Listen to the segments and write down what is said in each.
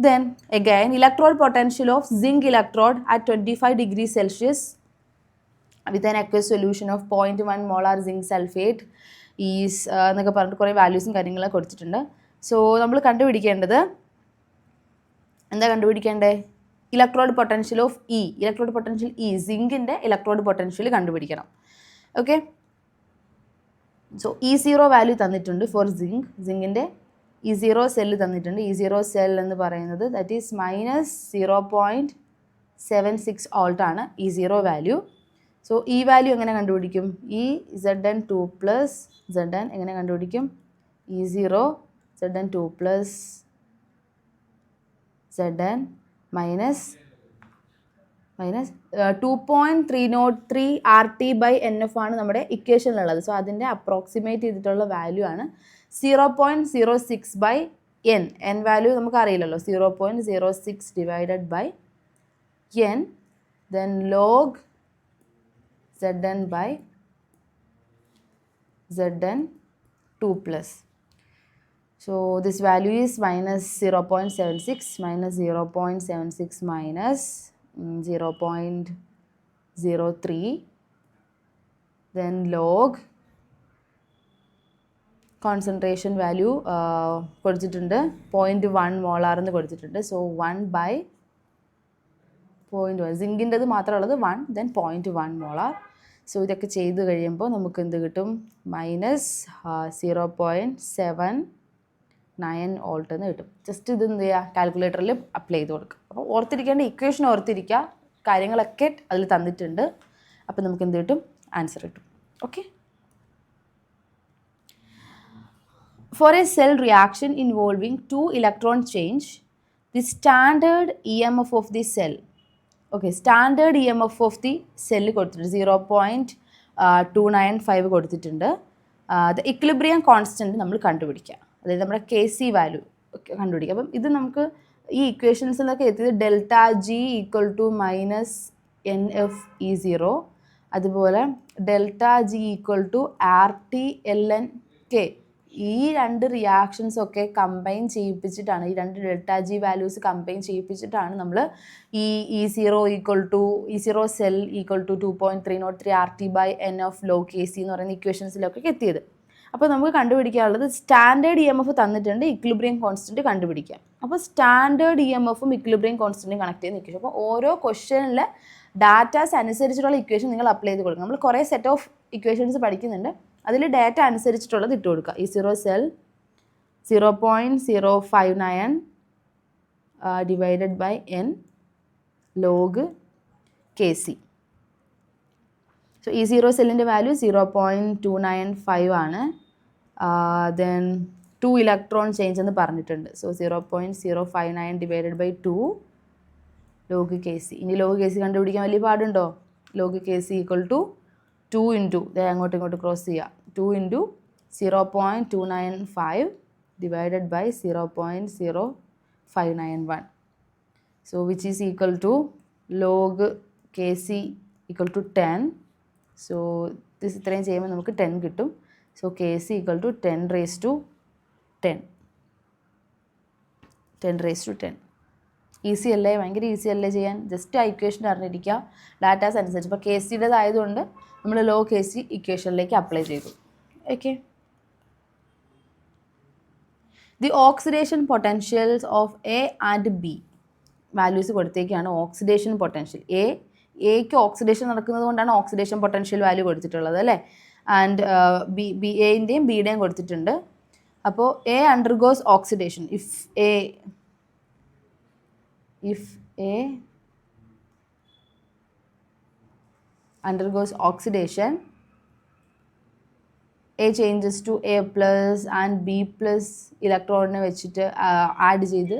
Then again, electrode potential of zinc electrode at 25 degrees Celsius with an aqueous solution of 0.1 molar zinc sulfate is എന്നൊക്കെ പറഞ്ഞിട്ട് കുറേ വാല്യൂസും കാര്യങ്ങളൊക്കെ കൊടുത്തിട്ടുണ്ട്. So നമ്മൾ കണ്ടുപിടിക്കേണ്ടത് എന്താ കണ്ടുപിടിക്കേണ്ടത്? Electrode potential of electrode potential സിങ്കിൻ്റെ ഇലക്ട്രോഡ് പൊട്ടൻഷ്യൽ കണ്ടുപിടിക്കണം. ഓക്കെ, സോ E0 വാല്യൂ തന്നിട്ടുണ്ട് ഫോർ സിങ്കിൻ്റെ E0 സെല്ല് തന്നിട്ടുണ്ട്. E0 സെൽ എന്ന് പറയുന്നത് ദാറ്റ് ഈസ് -0.76 വോൾട്ട് ആണ് E0 വാല്യൂ. സോ ഈ വാല്യൂ എങ്ങനെ കണ്ടുപിടിക്കും? Zn2 പ്ലസ് Zn എങ്ങനെ കണ്ടുപിടിക്കും? E0 Zn2 plus Zn minus 2.303 RT/NF ആണ് നമ്മുടെ ഇക്വേഷനിലുള്ളത്. സോ അതിൻ്റെ അപ്രോക്സിമേറ്റ് ചെയ്തിട്ടുള്ള വാല്യൂ ആണ് 0.06/n. n വാല്യൂ നമുക്ക് അറിയില്ലല്ലോ. 0.06 divided by n, then log Zn by Zn2 plus. So this value is minus 0.76 minus 0.76 minus 0.03, then log concentration value കൊടുത്തിട്ടുണ്ട് 0.1 molar എന്ന് കൊടുത്തിട്ടുണ്ട്. So 1/0.1 സിങ്കിൻ്റെത് മാത്രമുള്ളത് 1, then 0.1 molar. സോ ഇതൊക്കെ ചെയ്ത് കഴിയുമ്പോൾ നമുക്ക് എന്ത് കിട്ടും? -0.79 വോൾട്ട് എന്ന് കിട്ടും. ജസ്റ്റ് ഇത് എന്ത് ചെയ്യുക? കാൽക്കുലേറ്ററിൽ അപ്ലൈ ചെയ്ത് കൊടുക്കുക. അപ്പോൾ ഓർത്തിരിക്കേണ്ട ഇക്വേഷൻ ഓർത്തിരിക്കുക, കാര്യങ്ങളൊക്കെ അതിൽ തന്നിട്ടുണ്ട്. അപ്പോൾ നമുക്ക് എന്ത് കിട്ടും? ആൻസർ കിട്ടും. Okay, for a cell reaction involving 2 electron change, the standard EMF of the cell, okay, standard EMF of the cell കൊടുത്തിട്ടുണ്ട് 0.295 കൊടുത്തിട്ടുണ്ട്. the equilibrium constant നമ്മൾ കണ്ടുപിടിക്കുക, അതായത് നമ്മുടെ KC വാല്യൂ കണ്ടുപിടിക്കുക. അപ്പം ഇത് നമുക്ക് ഈ ഇക്വേഷൻസിലൊക്കെ എത്തിയത് ΔG = -NF/E0, അതുപോലെ ΔG = RT/ln/K. ഈ രണ്ട് റിയാക്ഷൻസ് ഒക്കെ കമ്പൈൻ ചെയ്യിപ്പിച്ചിട്ടാണ്, ഈ രണ്ട് ΔG വാല്യൂസ് കമ്പൈൻ ചെയ്യിപ്പിച്ചിട്ടാണ് നമ്മൾ ഈ E0 cell = 2.303 RT/NF log KC എന്ന് പറയുന്ന ഇക്വേഷൻസിലൊക്കെ എത്തിയത്. അപ്പോൾ നമുക്ക് കണ്ടുപിടിക്കാനുള്ളത് സ്റ്റാൻഡേർഡ് EMF തന്നിട്ടുണ്ട്, ഇക്വിലിബ്രിയം കോൺസ്റ്റൻറ്റ് കണ്ടുപിടിക്കാം. അപ്പോൾ സ്റ്റാൻഡേർഡ് EMFും ഇക്വിലിബ്രിയം കോൺസ്റ്റൻറ്റും കണക്ട് ചെയ്യുന്ന ഇക്വേഷൻ. അപ്പോൾ ഓരോ ക്വസ്റ്റ്യനിലെ ഡാറ്റാസ് അനുസരിച്ചിട്ടുള്ള ഇക്വേഷൻ നിങ്ങൾ അപ്ലൈ ചെയ്ത് കൊടുക്കുക. നമ്മൾ കുറേ സെറ്റ് ഓഫ് ഇക്വേഷൻസ് പഠിക്കുന്നുണ്ട്, അതിൽ ഡാറ്റ അനുസരിച്ചിട്ടുള്ളത് ഇട്ട് കൊടുക്കുക. E0 cell 0.059 divided by n log KC. So E0 സെല്ലിൻ്റെ വാല്യൂ 0.295 ആണ്. ദെൻ 2 ഇലക്ട്രോൺ ചേഞ്ച് എന്ന് പറഞ്ഞിട്ടുണ്ട്. So 0.059 divided by 2 log KC. ഇനി log KC കണ്ടുപിടിക്കാൻ വലിയ പാടുണ്ടോ? log KC = 2 ഇൻറ്റു അങ്ങോട്ടും ഇങ്ങോട്ട് ക്രോസ് ചെയ്യുക, 2 into 0.295 divided by 0.0591. So which is equal to log KC = 10. So this ഇത്രയും ചെയ്യുമ്പോൾ നമുക്ക് 10 കിട്ടും. So KC = 10⁻10. ഈസി അല്ലേ? ഭയങ്കര ഈസി അല്ലേ ചെയ്യാൻ? ജസ്റ്റ് ആ ഇക്വേഷൻ അറിഞ്ഞിരിക്കുക, ഡാറ്റാസ് അനുസരിച്ച്. ഇപ്പോൾ KCയുടേതായതുകൊണ്ട് നമ്മൾ ലോ KC ഇക്വേഷനിലേക്ക് അപ്ലൈ ചെയ്തു. Okay, the oxidation potentials of A and B values കൊടുത്തേക്കാണ്. ഓക്സിഡേഷൻ പൊട്ടൻഷ്യൽ എക്ക് ഓക്സിഡേഷൻ നടക്കുന്നത് കൊണ്ടാണ് ഓക്സിഡേഷൻ പൊട്ടൻഷ്യൽ വാല്യൂ കൊടുത്തിട്ടുള്ളത് അല്ലേ. ആൻഡ് എൻ്റെയും ബിയുടെയും കൊടുത്തിട്ടുണ്ട്. അപ്പോൾ A undergoes oxidation if A undergoes oxidation, A changes to A plus and B plus ഇലക്ട്രോണിനെ വെച്ചിട്ട് ആഡ് ചെയ്ത്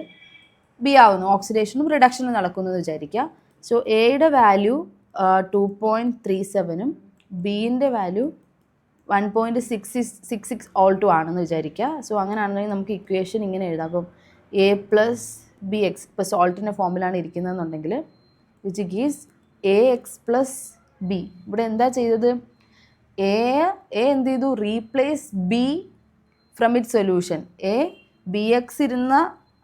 B ആവുന്നു. ഓക്സിഡേഷനും റിഡക്ഷനും നടക്കുന്നത് വിചാരിക്കുക. സോ എയുടെ വാല്യൂ 2.37ഉം ബീൻ്റെ വാല്യൂ 1.66 വോൾട്ടും ആണെന്ന് വിചാരിക്കുക. സോ അങ്ങനെയാണെന്നുണ്ടെങ്കിൽ നമുക്ക് ഇക്വേഷൻ ഇങ്ങനെ എഴുതാം. അപ്പം A + BX ഇപ്പോൾ സോൾട്ടിൻ്റെ ഫോമിലാണ് ഇരിക്കുന്നതെന്നുണ്ടെങ്കിൽ വിച്ച് ഗീവ്സ് AX + B. ഇവിടെ എന്താ ചെയ്തത്? എ എന്ത് ചെയ്തു? Replace B from it solution. BX ഇരുന്ന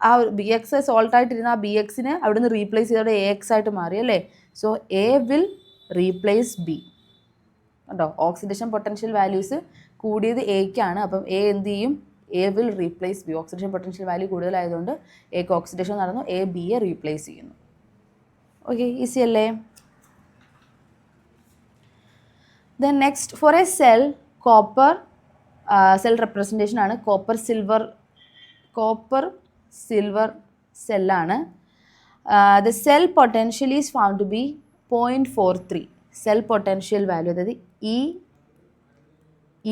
ആ ബി എക്സ് സോൾട്ടായിട്ടിരുന്ന ആ ബി എക്സിനെ അവിടെ നിന്ന് റീപ്ലേസ് ചെയ്തോടെ എ എക്സ് ആയിട്ട് മാറി അല്ലേ. So a will replace b. കണ്ടോ, ഓക്സിഡേഷൻ പൊട്ടൻഷ്യൽ വാല്യൂസ് കൂടിയത് എക്കാണ്. അപ്പം എ എന്ത് ചെയ്യും, a will replace b. Oxidation potential value കൂടുതലായതുകൊണ്ട് എക്ക് ഓക്സിഡേഷൻ നടന്നു, എ ബിയെ റീപ്ലേസ് ചെയ്യുന്നു. ഓക്കെ, ഈസി അല്ലേ. Then next for a cell copper cell representation ആണ്. കോപ്പർ സിൽവർ സെല്ലാണ്. The cell potential is found to be 0.43. Cell potential value, അതായത്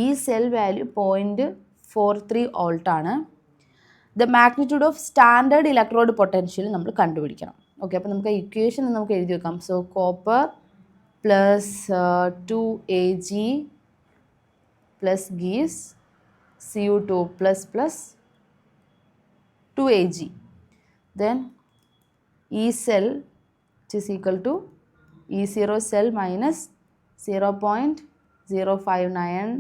ഈ സെൽ വാല്യൂ 0.43 വോൾട്ട് ആണ്. The magnitude of standard electrode potential നമ്മൾ കണ്ടുപിടിക്കണം. Okay, അപ്പോൾ നമുക്ക് ഇക്വേഷൻ നമുക്ക് എഴുതി വെക്കാം. So copper plus 2Ag plus gives Cu2 plus 2Ag. Then E cell which is equal to E0 cell minus 0.059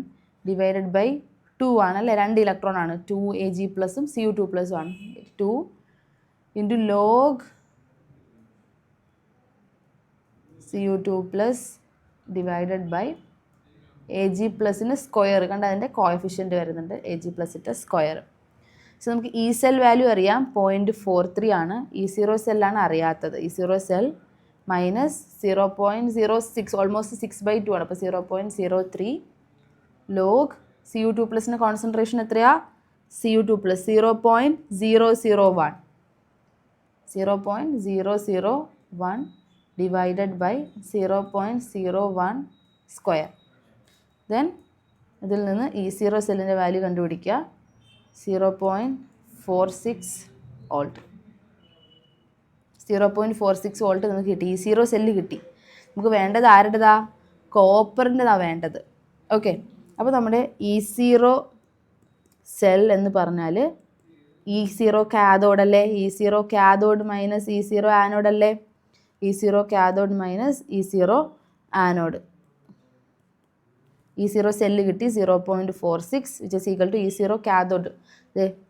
divided by 2 ആണല്ലേ, 2 electron ആണ്. 2Ag പ്ലസും Cu2 പ്ലസും ആണ്. 2 into log Cu2 plus divided by Ag പ്ലസിന് square, കണ്ട അതിൻ്റെ coefficient വരുന്നുണ്ട്, Ag പ്ലസിൻ്റെ സ്ക്വയർ. സോ നമുക്ക് ഇ സെൽ വാല്യൂ അറിയാം 0.43 ആണ്. E0 സെല്ലാണ് അറിയാത്തത്. E0 സെൽ മൈനസ് 0.06, ഓൾമോസ്റ്റ് 6/2 ആണ്. അപ്പോൾ 0.03 ലോഗ് Cu2 പ്ലസിൻ്റെ കോൺസെൻട്രേഷൻ എത്രയാ, Cu2 plus 0.001 divided by 0.01 square. Then ഇതിൽ നിന്ന് E0 സെല്ലിൻ്റെ വാല്യൂ കണ്ടുപിടിക്കുക, 0.46 വോൾട്ട്. 0.46 വോൾട്ട് നമുക്ക് കിട്ടി, E0 സെല്ല് കിട്ടി. നമുക്ക് വേണ്ടത് ആരുടേതാ, കോപ്പറിൻ്റെതാണ് വേണ്ടത്. ഓക്കെ, അപ്പോൾ നമ്മുടെ E0 സെൽ എന്ന് പറഞ്ഞാൽ E0 കാഥോഡല്ലേ, E0 കാഥോഡ് മൈനസ് E0 ആനോഡല്ലേ, E0 cathode minus E0 anode. E0 cell കിട്ടി 0.46 which is equal to E0 cathode.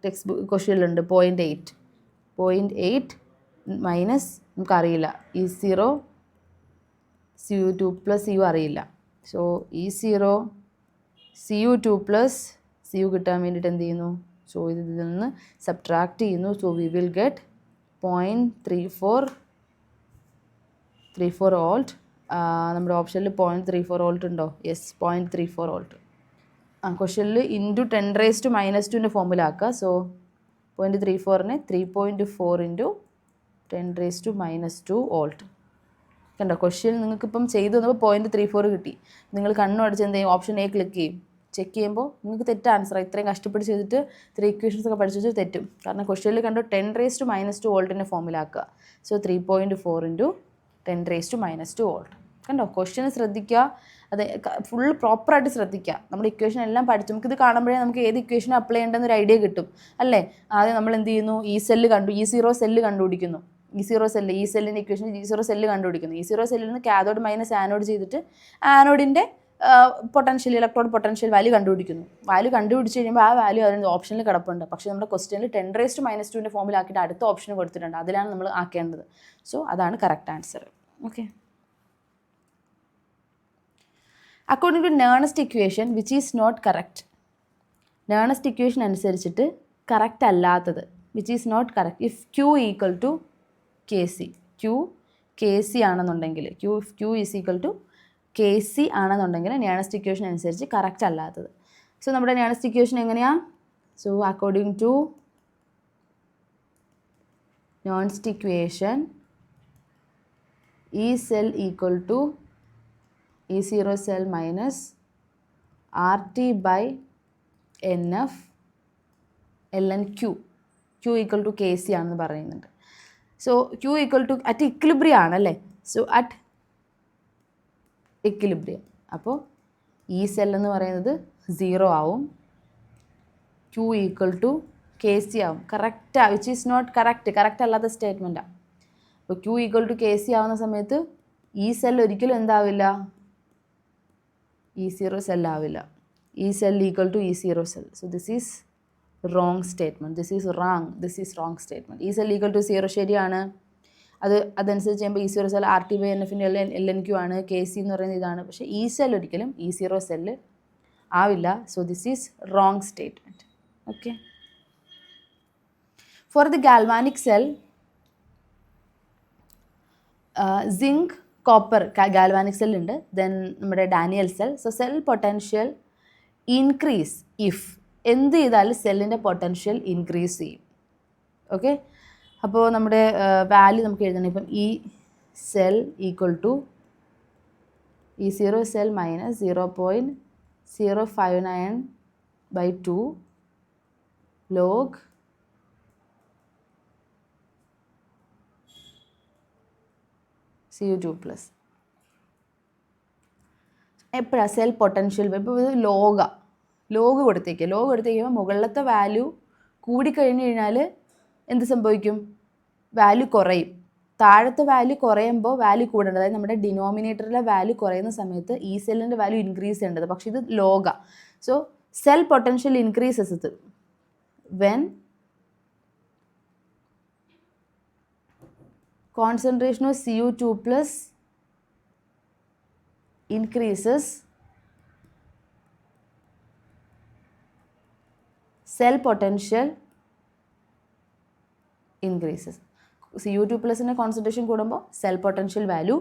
Textbook ക്വസ്റ്റ്യനിലുണ്ട് 0.8 മൈനസ് നമുക്കറിയില്ല E0 Cu2 പ്ലസ് Cu അറിയില്ല. So E0 Cu2 plus Cu കിട്ടാൻ വേണ്ടിയിട്ട് എന്ത് ചെയ്യുന്നു, സോ ഇതിൽ നിന്ന് സബ്ട്രാക്ട് ചെയ്യുന്നു. So we will get 0.34 volt. നമ്മുടെ ഓപ്ഷനിൽ 0.34 വോൾട്ട് ഉണ്ടോ, യെസ് 0.34 വോൾട്ട്. ക്വസ്റ്റ്യനിൽ ഇൻറ്റു 10⁻² ഫോമിലാക്കുക. സോ 0.34നെ 3.4 ഇൻറ്റു 10⁻² വോൾട്ട്. കണ്ടോ, ക്വസ്റ്റ്യൻ നിങ്ങൾക്കിപ്പം ചെയ്തു വന്നപ്പോൾ 0.34 കിട്ടി. നിങ്ങൾ കണ്ണു അടിച്ച് എന്ത് ചെയ്യും, ഓപ്ഷൻ എ ക്ലിക്ക് ചെയ്യും. ചെക്ക് ചെയ്യുമ്പോൾ നിങ്ങൾക്ക് തെറ്റ് ആൻസർ, ഇത്രയും കഷ്ടപ്പെട്ട് ചെയ്തിട്ട് ഇത്രയും ഇക്വേഷൻസ് ഒക്കെ പഠിച്ചു വെച്ചാൽ തെറ്റും. കാരണം ക്വസ്റ്റ്യനിൽ കണ്ടോ 10⁻² വോൾട്ടിൻ്റെ ഫോമിലാക്കുക. So 3.4 into 10⁻² volt. കണ്ടോ, ക്വസ്റ്റ്യൻ ശ്രദ്ധിക്കുക, അത് ഫുൾ പ്രോപ്പറായിട്ട് ശ്രദ്ധിക്കുക. നമ്മുടെ ഇക്വേഷൻ എല്ലാം പഠിച്ചു, നമുക്കിത് കാണുമ്പോഴേ നമുക്ക് ഏത് ഇക്വേഷൻ അപ്ലൈ ചെയ്യേണ്ടെന്നൊരു ഐഡിയ കിട്ടും അല്ലേ. ആദ്യം നമ്മൾ എന്ത് ചെയ്യുന്നു, E0 സെല്ല് കണ്ടുപിടിക്കുന്നു. E0 സെല്ല്, ഈ സെല്ലിൻ്റെ ഇക്വേഷൻ E0 സെല്ല് കണ്ടുപിടിക്കുന്നു. E0 സെല്ലിൽ നിന്ന് കാഥോഡ് മൈനസ് ആനോഡ് ചെയ്തിട്ട് ആനോഡിൻ്റെ പൊട്ടൻഷ്യൽ, ഇലക്ട്രോഡ് പൊട്ടൻഷ്യൽ വാല്യൂ കണ്ടുപിടിക്കുന്നു. വാല്യൂ കണ്ടുപിടിച്ച് കഴിയുമ്പോൾ ആ വാല്യൂ അതിൻ്റെ ഓപ്ഷനിൽ കിടപ്പുണ്ട്. പക്ഷേ നമ്മുടെ ക്വസ്റ്റ്യനിൽ 10⁻² ഫോമിലാക്കിയിട്ട് അടുത്ത ഓപ്ഷൻ കൊടുത്തിട്ടുണ്ട്, അതിലാണ് നമ്മൾ ആക്കേണ്ടത്. സോ അതാണ് correct answer. Okay, according to Nernst equation which is not correct. Nernst equation അനുസരിച്ചിട്ട് കറക്റ്റ് അല്ലാത്തത്, which is not correct. If Q equal to KC, KC ആണെന്നുണ്ടെങ്കിൽ, Q is equal to KC ആണെന്നുണ്ടെങ്കിൽ Nernst equation അനുസരിച്ച് correct അല്ലാത്തത്. So നമ്മുടെ Nernst equation എങ്ങനെയാണ്, so according to Nernst equation E cell equal to E0 cell minus RT by NF ln Q. Q equal to KC ആണെന്ന് പറയുന്നുണ്ട്. So Q equal to at equilibrium ആണല്ലേ. So at equilibrium അപ്പോൾ ഈ cell എന്ന് പറയുന്നത് 0 ആവും, Q equal to KC ആവും. കറക്റ്റാ, വിച്ച് ഈസ് നോട്ട് കറക്റ്റ് അല്ലാത്ത സ്റ്റേറ്റ്മെൻറ്റാണ്. അപ്പോൾ Q ഈക്വൽ ടു KC ആവുന്ന സമയത്ത് ഈ സെൽ ഒരിക്കലും എന്താവില്ല, E0 സെൽ ആവില്ല. ഈ cell equal to E0 cell. So this is wrong statement. This is wrong, this is wrong statement. ഈ സെൽ ഈക്വൽ ടു 0 ശരിയാണ്. അതനുസരിച്ച് ചെയ്യുമ്പോൾ E0 സെൽ RT/NFൻ്റെ LNQ ആണ്. KC എന്ന് പറയുന്നത് ഇതാണ്. പക്ഷേ ഈ സെൽ ഒരിക്കലും E0 സെല്ല് ആവില്ല. So this is wrong statement. Okay. For the galvanic cell, zinc, copper galvanic cell ഉണ്ട്. ദെൻ നമ്മുടെ Daniell cell. So cell potential increase if എന്ത് ചെയ്താലും സെല്ലിൻ്റെ പൊട്ടൻഷ്യൽ ഇൻക്രീസ് ചെയ്യും. ഓക്കെ. അപ്പോൾ നമ്മുടെ വാല്യൂ നമുക്ക് എഴുതണം. ഇപ്പം ഈ cell equal to E0 cell minus 0.059/2 log Cu2 plus. എപ്പോഴാണ് സെൽ പൊട്ടൻഷ്യൽ? ഇപ്പോൾ ലോഗ് കൊടുത്തേക്കുമ്പോൾ മുകളിലത്തെ വാല്യൂ കൂടിക്കഴിഞ്ഞ് കഴിഞ്ഞാൽ എന്ത് സംഭവിക്കും? വാല്യൂ കുറയും. താഴത്തെ വാല്യൂ കുറയുമ്പോൾ വാല്യൂ കൂടേണ്ടത്. അതായത് നമ്മുടെ ഡിനോമിനേറ്ററിലെ വാല്യൂ കുറയുന്ന സമയത്ത് ഈ സെല്ലിൻ്റെ വാല്യൂ ഇൻക്രീസ് ചെയ്യേണ്ടത്. പക്ഷേ ഇത് ലോഗാണ്. സോ സെൽ പൊട്ടൻഷ്യൽ ഇൻക്രീസസ് ഇത് when concentration of Cu2 plus increases, cell potential increases. Cu2 പ്ലസിൻ്റെ കോൺസെൻട്രേഷൻ കൂടുമ്പോൾ സെൽ പൊട്ടൻഷ്യൽ വാല്യൂ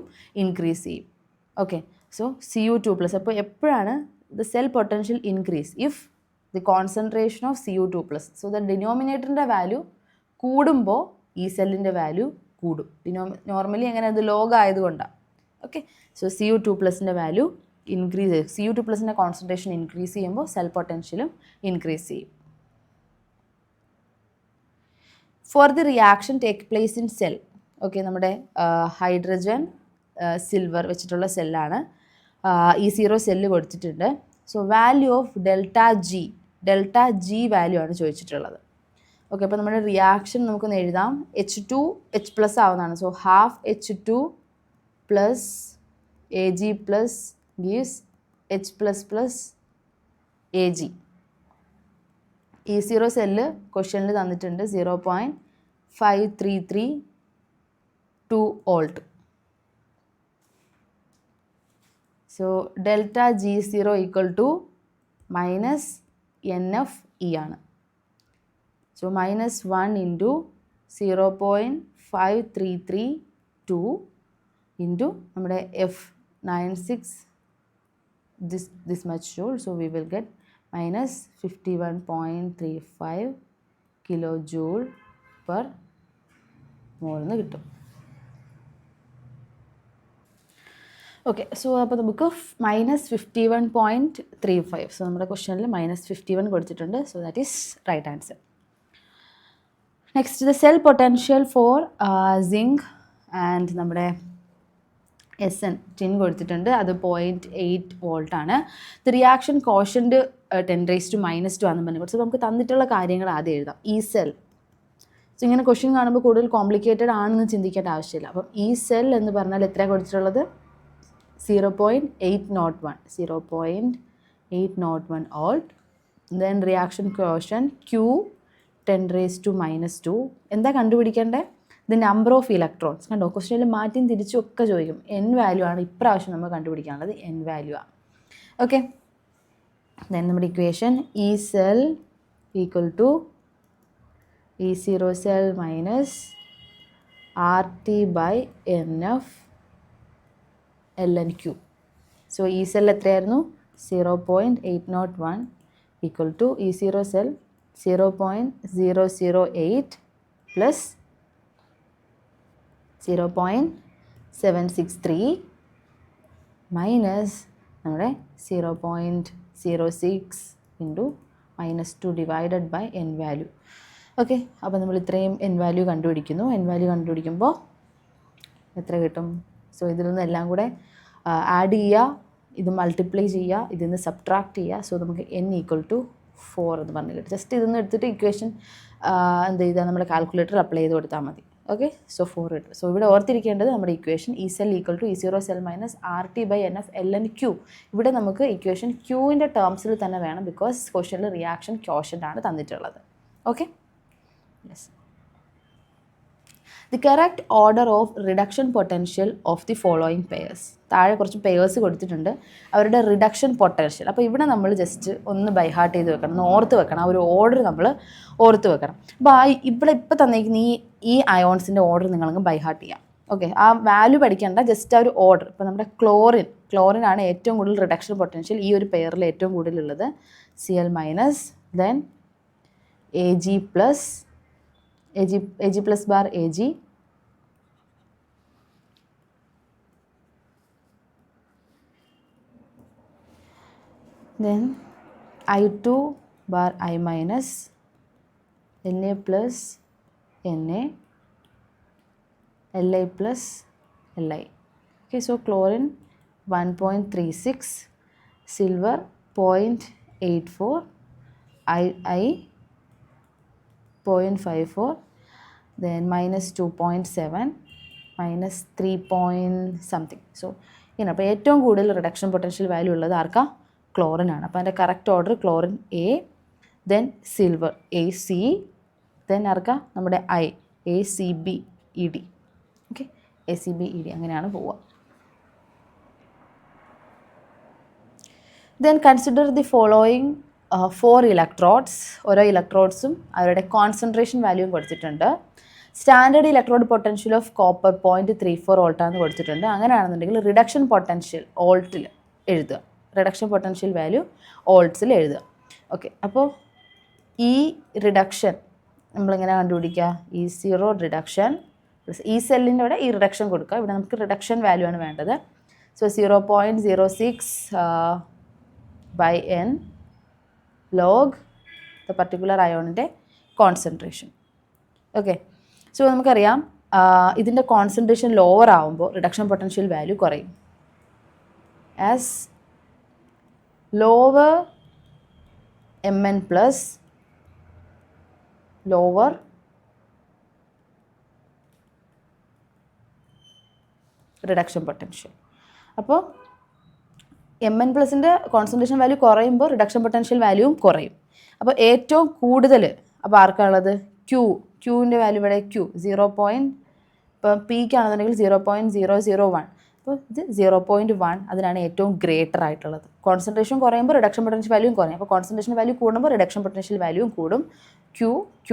ഇൻക്രീസ് ചെയ്യും. ഓക്കെ. So Cu2 plus. അപ്പോൾ എപ്പോഴാണ് the cell potential increase? If the concentration of Cu2 plus. So the ഡിനോമിനേറ്ററിൻ്റെ value കൂടുമ്പോൾ ഈ സെല്ലിൻ്റെ value കൂടും. നോർമലി എങ്ങനെ? അത് ലോഗ് ആയതുകൊണ്ടാണ്. ഓക്കെ. സോ Cu2 പ്ലസിൻ്റെ വാല്യൂ ഇൻക്രീസ് ചെയ്യും. Cu2 പ്ലസിൻ്റെ കോൺസെൻട്രേഷൻ ഇൻക്രീസ് ചെയ്യുമ്പോൾ സെൽ പൊട്ടൻഷ്യലും ഇൻക്രീസ് ചെയ്യും. For the reaction take place in cell. Okay. നമ്മുടെ ഹൈഡ്രജൻ സിൽവർ വെച്ചിട്ടുള്ള സെല്ലാണ്. E0 സെല്ല് കൊടുത്തിട്ടുണ്ട്. So value of delta g value ആണ് ചോദിച്ചിട്ടുള്ളത്. ഓക്കെ. അപ്പോൾ നമ്മുടെ റിയാക്ഷൻ നമുക്കൊന്ന് എഴുതാം. H2H പ്ലസ് ആവുന്നതാണ്. So half H2 plus Ag plus gives H plus plus Ag. E0 cell ക്വസ്റ്റ്യനിൽ തന്നിട്ടുണ്ട് 0.5332 volt. So delta G0 equal to minus NFE ആണ്. സോ -1 ഇൻറ്റു 0.5332 ഇൻറ്റു നമ്മുടെ F96 this much joule. So we will get minus 51.35 kilojoule per mole എന്ന് കിട്ടും. Okay. So അപ്പോൾ നമുക്ക് -51.35. So നമ്മുടെ ക്വസ്റ്റ്യനിൽ -51 കൊടുത്തിട്ടുണ്ട്. So that is right answer. Next the cell potential for zinc and നമ്മുടെ SN ടിൻ കൊടുത്തിട്ടുണ്ട്. അത് 0.8 വോൾട്ടാണ്. ദ റിയാക്ഷൻ കോഷ്യൻ്റ് 10⁻⁻² ആണെന്ന് പറഞ്ഞു കൊടുത്തു. നമുക്ക് തന്നിട്ടുള്ള കാര്യങ്ങൾ ആദ്യം എഴുതാം. ഈ സെൽ. സോ ഇങ്ങനെ ക്വസ്റ്റ്യൻ കാണുമ്പോൾ കൂടുതൽ കോംപ്ലിക്കേറ്റഡ് ആണെന്ന് ചിന്തിക്കേണ്ട ആവശ്യമില്ല. അപ്പം ഈ സെൽ എന്ന് പറഞ്ഞാൽ എത്രയാണ് കൊടുത്തിട്ടുള്ളത്? 0.801 volt. Then reaction quotient Q 10⁻². എന്താ കണ്ടുപിടിക്കേണ്ടത്? The number of electrons. കണ്ടോ, ക്വസ്റ്റ്യനിൽ മാറ്റിയും തിരിച്ചും ഒക്കെ ചോദിക്കും. N വാല്യൂ ആണ് ഇപ്രാവശ്യം നമ്മൾ കണ്ടുപിടിക്കാനുള്ളത്. N വാല്യൂ ആണ്. ഓക്കെ. ദെൻ നമ്മുടെ ഇക്വേഷൻ ഈ cell equal to E0 cell minus RT/NF LNQ. So ഈ സെൽ എത്രയായിരുന്നു? 0.801 equal to E0 cell 0.008 plus 0.763 minus നമ്മുടെ 0.06 into -2 divided by N value. Okay. അപ്പോൾ നമ്മൾ ഇത്രയും N വാല്യൂ കണ്ടുപിടിക്കുന്നു. N വാല്യൂ കണ്ടുപിടിക്കുമ്പോൾ എത്ര കിട്ടും? സോ ഇതിൽ നിന്ന് എല്ലാം കൂടെ ആഡ് ചെയ്യുക, ഇത് മൾട്ടിപ്ലൈ ചെയ്യുക, ഇതിൽ നിന്ന് സബ്ട്രാക്ട് ചെയ്യുക. സോ നമുക്ക് N ഈക്വൽ ടു 4 എന്ന് പറഞ്ഞു കിട്ടും. ജസ്റ്റ് ഇതൊന്ന് എടുത്തിട്ട് ഇക്വേഷൻ എന്ത് ചെയ്താൽ നമ്മുടെ കാൽക്കുലേറ്റർ അപ്ലൈ ചെയ്ത് കൊടുത്താൽ മതി. ഓക്കെ. സോ 4 കിട്ടും. സോ ഇവിടെ ഓർത്തിരിക്കേണ്ടത് നമ്മുടെ ഇക്വേഷൻ ഈ cell equal to E0 cell minus RT/NF LNQ. ഇവിടെ നമുക്ക് ഇക്വേഷൻ ക്യൂവിൻ്റെ ടേംസിൽ തന്നെ വേണം, ബിക്കോസ് ക്വസ്റ്റ്യനിൽ റിയാക്ഷൻ ക്വോഷ്യൻ്റ് ആണ് തന്നിട്ടുള്ളത്. Okay? Yes. The correct order of reduction potential of the following pairs. താഴെ കുറച്ച് പെയേഴ്സ് കൊടുത്തിട്ടുണ്ട്, അവരുടെ റിഡക്ഷൻ പൊട്ടൻഷ്യൽ. അപ്പോൾ ഇവിടെ നമ്മൾ ജസ്റ്റ് ഒന്ന് ബൈ ഹാർട്ട് ചെയ്ത് വെക്കണം, ഒന്ന് ഓർത്ത് വെക്കണം, ആ ഒരു ഓർഡർ നമ്മൾ ഓർത്ത് വെക്കണം. അപ്പോൾ ഇവിടെ ഇപ്പോൾ തന്നിരിക്കുന്ന ഈ അയോൺസിൻ്റെ ഓർഡർ നിങ്ങളങ്ങ് ബൈ ഹാർട്ട് ചെയ്യാം. ഓക്കെ, ആ വാല്യൂ പഠിക്കേണ്ട, ജസ്റ്റ് ആ ഒരു ഓർഡർ. ഇപ്പോൾ നമ്മുടെ ക്ലോറിനാണ് ഏറ്റവും കൂടുതൽ റിഡക്ഷൻ പൊട്ടൻഷ്യൽ ഈ ഒരു പെയറിൽ ഏറ്റവും കൂടുതലുള്ളത്. Cl minus, then Ag plus, Ag plus bar Ag, then I2 bar I minus, Na plus Na, Li plus Li. Okay, so chlorine 1.36, silver 0.84, I 0.54, then minus 2.7, minus 3 point something. So അപ്പോൾ ഏറ്റവും കൂടുതൽ reduction potential value ഉള്ളത് ആർക്കാ? Chlorine ആണ്. അപ്പോൾ അതിൻ്റെ correct order chlorine A, then silver AC, then ആർക്കാ? നമ്മുടെ ACBED. ഓക്കെ, ACBED അങ്ങനെയാണ് പോവുക. Then consider the following 4 electrodes. ഓരോ ഇലക്ട്രോഡ്സും അവരുടെ കോൺസെൻട്രേഷൻ വാല്യൂവും കൊടുത്തിട്ടുണ്ട്. Standard electrode potential of copper 0.34 വോൾട്ടാന്ന് കൊടുത്തിട്ടുണ്ട്. അങ്ങനെയാണെന്നുണ്ടെങ്കിൽ റിഡക്ഷൻ പൊട്ടൻഷ്യൽ വോൾട്ടിൽ എഴുതുക, റിഡക്ഷൻ പൊട്ടൻഷ്യൽ വാല്യൂ വോൾട്ട്സിൽ എഴുതുക. ഓക്കെ, അപ്പോൾ ഈ റിഡക്ഷൻ നമ്മളിങ്ങനെ കണ്ടുപിടിക്കുക, E0 റിഡക്ഷൻ ഈ സെല്ലിൻ്റെ ഇവിടെ ഈ റിഡക്ഷൻ കൊടുക്കുക. ഇവിടെ നമുക്ക് റിഡക്ഷൻ വാല്യൂ ആണ് വേണ്ടത്. So 0.06 by n log the particular അയോണിൻ്റെ കോൺസെൻട്രേഷൻ. ഓക്കെ, സോ നമുക്കറിയാം ഇതിൻ്റെ കോൺസെൻട്രേഷൻ ലോവർ ആകുമ്പോൾ റിഡക്ഷൻ പൊട്ടൻഷ്യൽ വാല്യൂ കുറയും. As lower Mn plus lower reduction potential. അപ്പോൾ Mn പ്ലസിൻ്റെ കോൺസെൻട്രേഷൻ വാല്യൂ കുറയുമ്പോൾ റിഡക്ഷൻ പൊട്ടൻഷ്യൽ വാല്യൂവും കുറയും. അപ്പോൾ ഏറ്റവും കൂടുതൽ അപ്പോൾ ആർക്കാണുള്ളത്? ക്യൂവിൻ്റെ വാല്യൂ ഇവിടെ Q 0. ഇപ്പോൾ Pക്കാണെന്നുണ്ടെങ്കിൽ 0.001. അപ്പോൾ ഇത് 0.1, അതിനാണ് ഏറ്റവും ഗ്രേറ്റർ ആയിട്ടുള്ളത്. കോൺസെൻട്രേഷൻ കുറയുമ്പോൾ റിഡക്ഷൻ പൊട്ടൻഷ്യൽ വാല്യൂവും കുറയും. അപ്പോൾ കോൺസെൻട്രേഷൻ വാല്യൂ കൂടുമ്പോൾ റിഡക്ഷൻ പൊട്ടൻഷ്യൽ വാല്യൂവും കൂടും. Q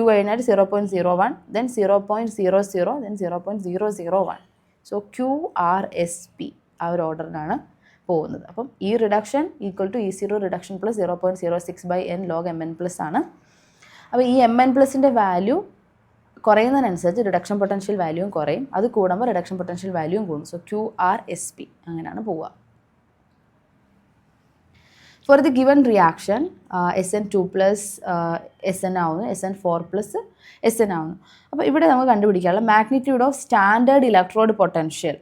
കഴിഞ്ഞാൽ 0.01, ദെൻ 0.00, ദെൻ 0.001. സോ QRSP ആ ഒരു ഓർഡറിനാണ് പോകുന്നത്. അപ്പം ഈ reduction equal to E0 reduction plus 0.06 by n log Mn plus ആണ്. അപ്പോൾ ഈ Mn പ്ലസിൻ്റെ വാല്യൂ കുറയുന്നതിനനുസരിച്ച് റിഡക്ഷൻ പൊട്ടൻഷ്യൽ വാല്യൂവും കുറയും, അത് കൂടുമ്പോൾ റിഡക്ഷൻ പൊട്ടൻഷ്യൽ വാല്യൂവും കൂടും. സോ QRSP അങ്ങനെയാണ് പോവുക. For the given reaction SN2 plus SN ആവുന്നു, SN4 പ്ലസ് SN ആവുന്നു. അപ്പോൾ ഇവിടെ നമുക്ക് കണ്ടുപിടിക്കാനുള്ള magnitude of standard electrode potential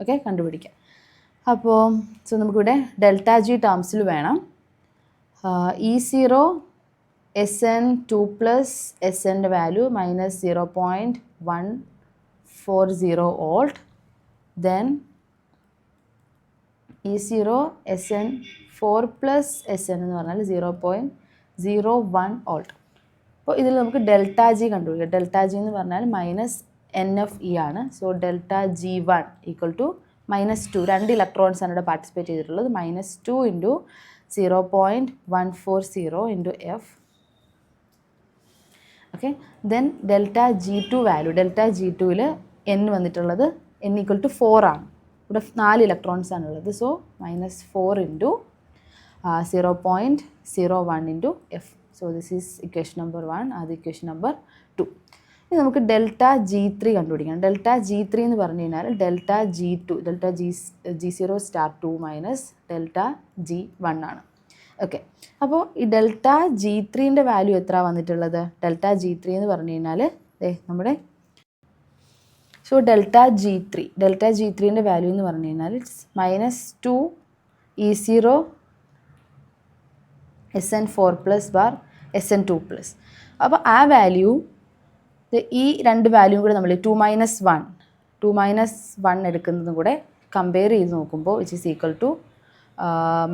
okay കണ്ടുപിടിക്കാം. അപ്പോൾ സോ നമുക്കിവിടെ ΔG ടേംസിൽ വേണം. E0 SN2 പ്ലസ് SNൻ്റെ value minus 0.140 volt, then E0 SN4 plus SN എന്ന് പറഞ്ഞാൽ 0.01 വോൾട്ട്. അപ്പോൾ ഇതിൽ നമുക്ക് ΔG കണ്ടുപിടിക്കാം. ΔG എന്ന് പറഞ്ഞാൽ മൈനസ് NFE ആണ്. So ΔG1 equal to -2, 2 electrons ആണ് ഇവിടെ പാർട്ടിസിപ്പേറ്റ് ചെയ്തിട്ടുള്ളത്. -2 into 0.140 into F. Okay, then ΔG2 value, ΔG2ൽ N വന്നിട്ടുള്ളത് N ഈക്വൽ ടു 4 ആണ്. ഇവിടെ 4 ഇലക്ട്രോൺസ് ആണുള്ളത്. So -4 into 0.01 into F. So this is equation number 1, അത് ഇക്വേഷൻ നമ്പർ 2. ഇനി നമുക്ക് ΔG3 കണ്ടുപിടിക്കണം. ΔG3 എന്ന് പറഞ്ഞു കഴിഞ്ഞാൽ ΔG2 മൈനസ് ΔG1 ആണ്. ഓക്കെ, അപ്പോൾ ഈ ΔG3ൻ്റെ വാല്യൂ എത്ര വന്നിട്ടുള്ളത്? ΔG3 എന്ന് പറഞ്ഞു കഴിഞ്ഞാൽ നമ്മുടെ ΔG3ൻ്റെ വാല്യൂ എന്ന് പറഞ്ഞു കഴിഞ്ഞാൽ -2 E0 SN4 plus bar SN2 plus. അപ്പോൾ ആ വാല്യൂ ഈ രണ്ട് വാല്യൂവും കൂടെ നമ്മൾ 2 മൈനസ് 1 എടുക്കുന്നതും കൂടെ കമ്പയർ ചെയ്ത് നോക്കുമ്പോൾ which is equal to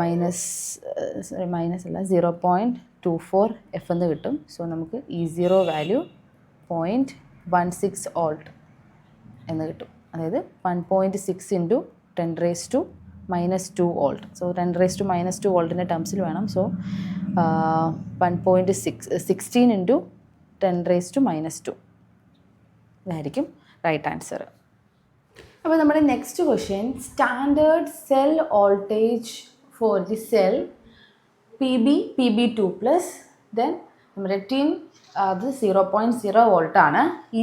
minus അല്ല 0.2 0.24 എന്ന് കിട്ടും. സോ നമുക്ക് E0 വാല്യൂ 0.16 വോൾട്ട് എന്ന് കിട്ടും. അതായത് 1.6 ഇൻറ്റു 10⁻⁻² വോൾട്ട്. സോ 10⁻⁻² വോൾട്ടിൻ്റെ ടേംസിൽ വേണം. So 1.16 into 10⁻⁻². ഇതായിരിക്കും റൈറ്റ് ആൻസർ. അപ്പോൾ നമ്മുടെ next question, standard cell voltage for the cell PB2 plus then നമ്മുടെ ടിൻ അത് 0.0 വോൾട്ടാണ്. ഈ